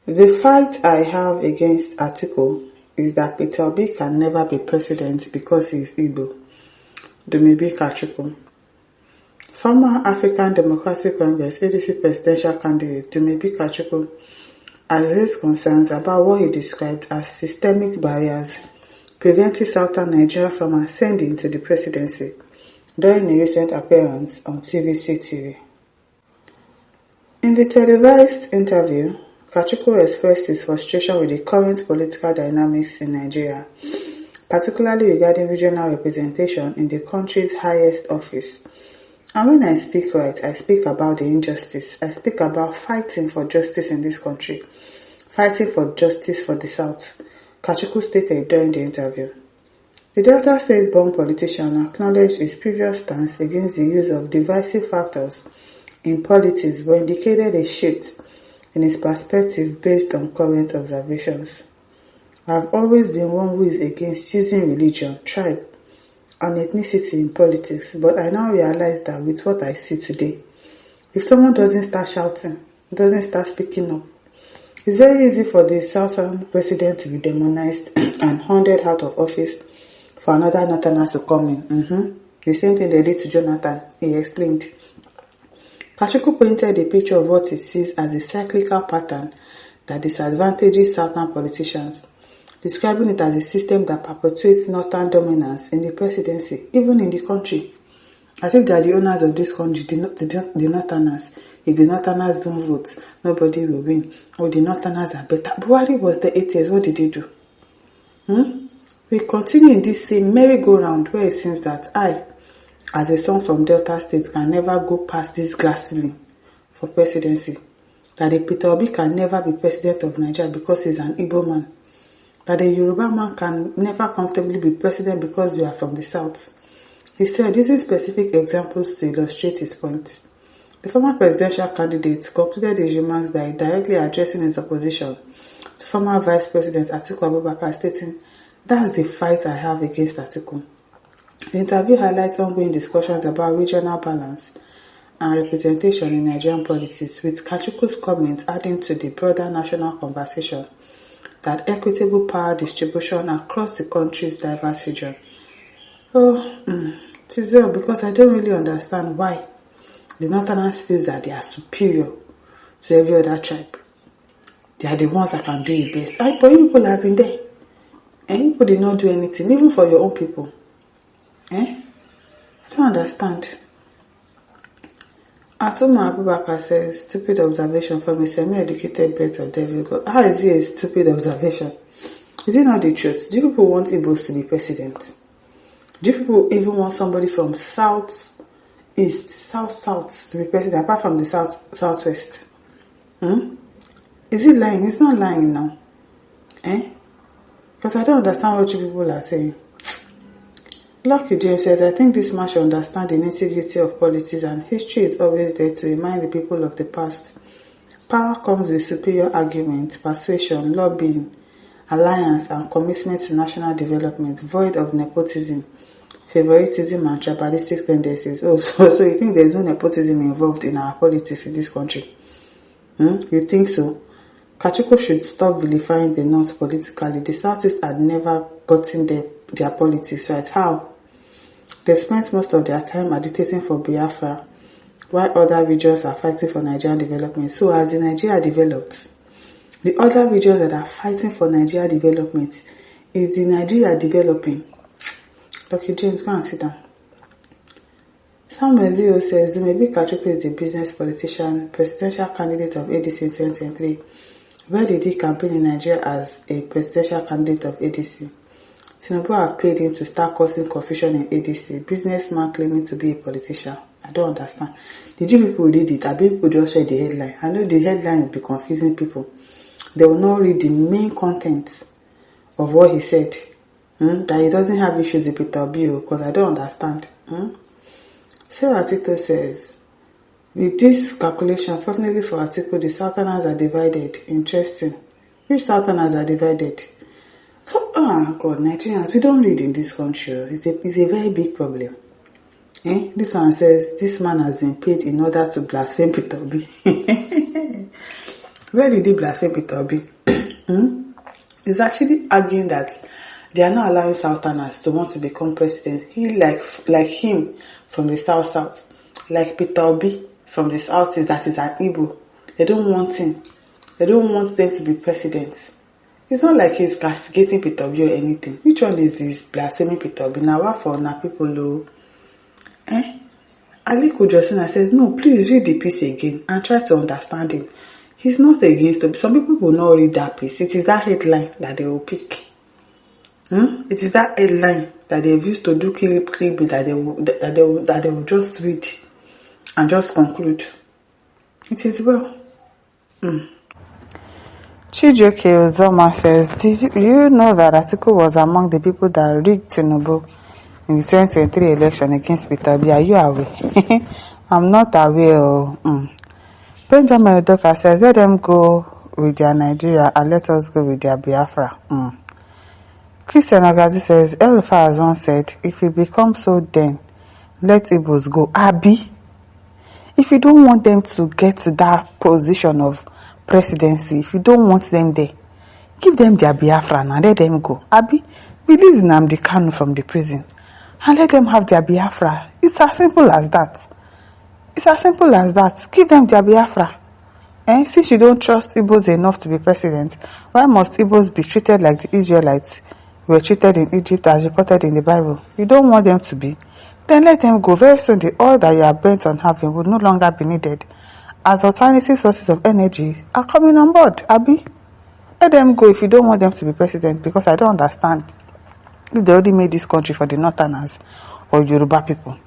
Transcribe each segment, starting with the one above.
The fight I have against Atiku is that Peter Obi can never be president because he is Igbo. Dumebi Atiku. Former African Democratic Congress ADC presidential candidate Dumebi Atiku has raised concerns about what he described as systemic barriers preventing southern Nigeria from ascending to the presidency during a recent appearance on TVC TV. In the televised interview, Atiku expressed his frustration with the current political dynamics in Nigeria, particularly regarding regional representation in the country's highest office. And when I speak right, I speak about the injustice. I speak about fighting for justice in this country, fighting for justice for the South, Atiku stated during the interview. The Delta State-born politician acknowledged his previous stance against the use of divisive factors in politics, but indicated a shift in his perspective based on current observations. I have always been one who is against using religion, tribe, and ethnicity in politics, but I now realize that with what I see today, if someone doesn't start shouting, doesn't start speaking up, it's very easy for the Southern president to be demonized and hounded out of office for another Northerners to come in. The same thing they did to Jonathan, he explained. Atiku painted a picture of what he sees as a cyclical pattern that disadvantages Southern politicians, describing it as a system that perpetuates Northern dominance in the presidency, even in the country. As if they are the owners of this country, the Northerners. If the Northerners don't vote, nobody will win. Or the Northerners are better. Buhari was the 8 years. What did he do? We continue in this same merry-go-round where it seems that I, as a son from Delta State, can never go past this glass ceiling for presidency. That a Peter Obi can never be president of Nigeria because he's an Igbo man. That a Yoruba man can never comfortably be president because we are from the South. He said, using specific examples to illustrate his point. The former presidential candidate concluded his remarks by directly addressing his opposition to former Vice President Atiku Abubakar, stating, "That's the fight I have against Atiku." The interview highlights ongoing discussions about regional balance and representation in Nigerian politics, with Atiku's comments adding to the broader national conversation that equitable power distribution across the country's diverse region. It is well, because I don't really understand why the Northerners feel that they are superior to every other tribe. They are the ones that can do it best. But you people have been there. And you people did not do anything, even for your own people. I don't understand. Atuma Abubakar says, stupid observation from a semi-educated bet of devil God. How is it a stupid observation? Is it not the truth? Do you people want Igbos to be president? Do you people even want somebody from south to be president, apart from the southwest? Is it lying? It's not lying now. Because I don't understand what you people are saying. Lucky James says, I think this man should understand the nitty-gritty of politics, and history is always there to remind the people of the past. Power comes with superior argument, persuasion, lobbying, alliance, and commitment to national development, void of nepotism, favoritism, and tribalistic tendencies. So you think there is no nepotism involved in our politics in this country? You think so? Atiku should stop vilifying the North politically. The Southeast had never gotten their politics right. How? They spent most of their time agitating for Biafra, while other regions are fighting for Nigerian development. So as the Nigeria developed, the other regions that are fighting for Nigeria development, is the Nigeria developing? Lucky James, go and sit down. Samuel Zio says, maybe Atiku is a business politician, presidential candidate of ADC in 2023. Where did he campaign in Nigeria as a presidential candidate of ADC? Tinubu have paid him to start causing confusion in ADC. Businessman claiming to be a politician. I don't understand. Did you people read it? Or people just read the headline? I know the headline will be confusing people. They will not read the main content of what he said. That he doesn't have issues with Peter Obi, because I don't understand. Sarah Tito says, with this calculation, fortunately for Atiku, the Southerners are divided. Interesting. Which Southerners are divided? So, God, Nigerians, we don't read in this country. It's a very big problem. This one says, this man has been paid in order to blaspheme Peter Obi. Where did he blaspheme Peter Obi? He's actually arguing that they are not allowing Southerners to want to become president. He like him from the South, like Peter Obi from the South is that is an Igbo. They don't want him. They don't want them to be president. It's not like he's castigating Peter Obi or anything. Which one is this blaspheming Peter Obi? Now what for now people low? Atiku Justina says, no, please read the piece again and try to understand him. He's not against it. Some people will not read that piece. It is that headline that they will pick. It is that headline that they've used to do clickbait that they will just read and just conclude. It is well. Chijioke Uzoma says, did you know that Atiku was among the people that rigged Tinubu in the 2023 election against Peter Obi? Are you aware? I'm not aware. Benjamin Udoka says, let them go with their Nigeria and let us go with their Biafra. Christian Agazi says, El-Rufai has once said, if it becomes so then, let Igbos go. Abi, if you don't want them to get to that position of presidency, if you don't want them there, give them their Biafra and let them go. Abi, release Nnamdi Kanu from the prison and let them have their Biafra. It's as simple as that. It's as simple as that. Give them their Biafra. Since you don't trust Igbos enough to be president, why must Igbos be treated like the Israelites were treated in Egypt as reported in the Bible? You don't want them to be. Then let them go. Very soon the oil that you are bent on having will no longer be needed, as alternative sources of energy are coming on board. Abi, let them go if you don't want them to be president, because I don't understand if they only made this country for the Northerners or Yoruba people.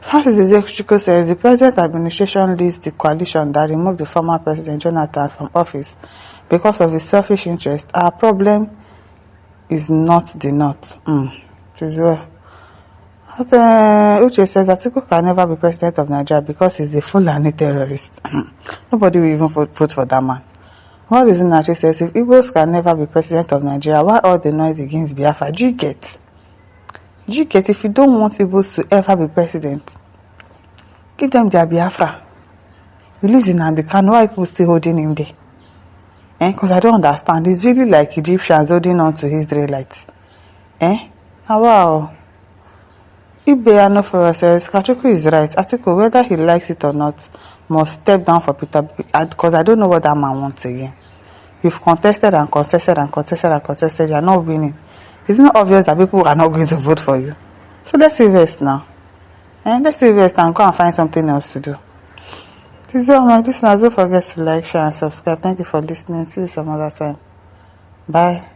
Francis Ezechukwu says the present administration leads the coalition that removed the former president Jonathan from office because of his selfish interest. Our problem is not the North. It is well. Uche says Atiku can never be president of Nigeria because he's a Fulani terrorist. Nobody will even vote for that man. What is Nachi says, if Igbos can never be president of Nigeria, why all the noise against Biafra? Do you get? If you don't want Igbos to ever be president, give them their Biafra. Release Nnamdi Kanu. Why people still holding him there? Because I don't understand. It's really like Egyptians holding on to Israelites. Wow. Ibe Anoforo says, Kachuku is right. Atiku, whether he likes it or not, must step down for Peter, because I don't know what that man wants again. You've contested, you are not winning. It's not obvious that people are not going to vote for you. So let's invest now. Let's invest and go and find something else to do. This is all my listeners. Don't forget to like, share, and subscribe. Thank you for listening. See you some other time. Bye.